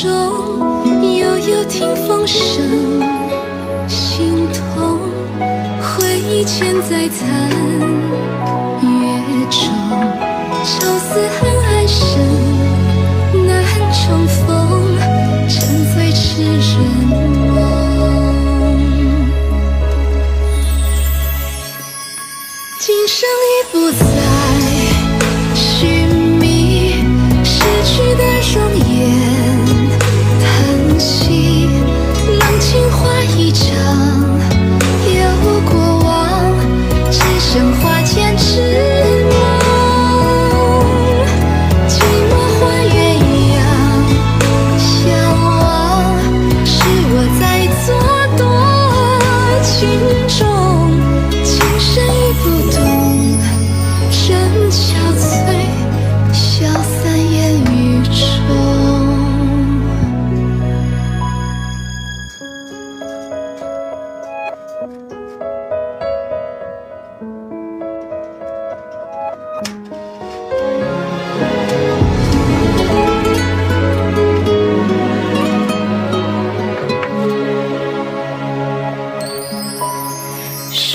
中，悠悠听风声，心痛。回忆千载残月中，愁思恨暗生，难重逢，沉醉痴人梦。今生已不再寻觅逝去的容颜，叹息浪情花一场，有过往，只剩花间痴梦。寂寞换鸳鸯相望，是我在作多情中，情深意不懂，人憔悴，消散烟雨中。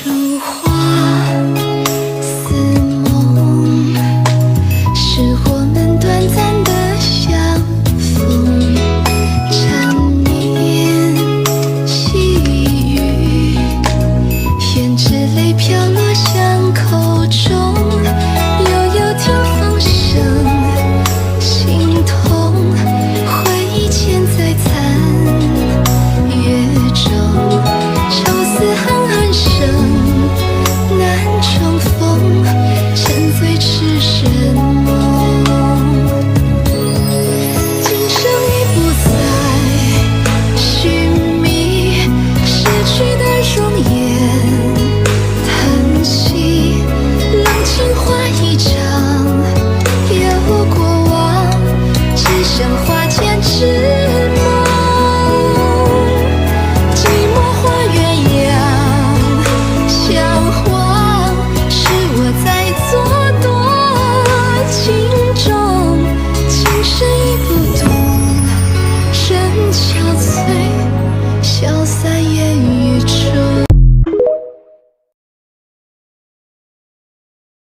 如花似梦，是我们短暂的相逢。缠绵细雨，胭脂泪飘落巷口中，悠悠听风声，心痛。回忆千载残月中，愁思恨暗生，难重逢，沉醉痴人梦。今生已不再寻觅逝去的容颜，叹息浪情花一场，有过往，只剩花间痴梦。寂寞换鸳鸯相望，是我在作多情中，情深意不懂，人憔悴，消散烟雨。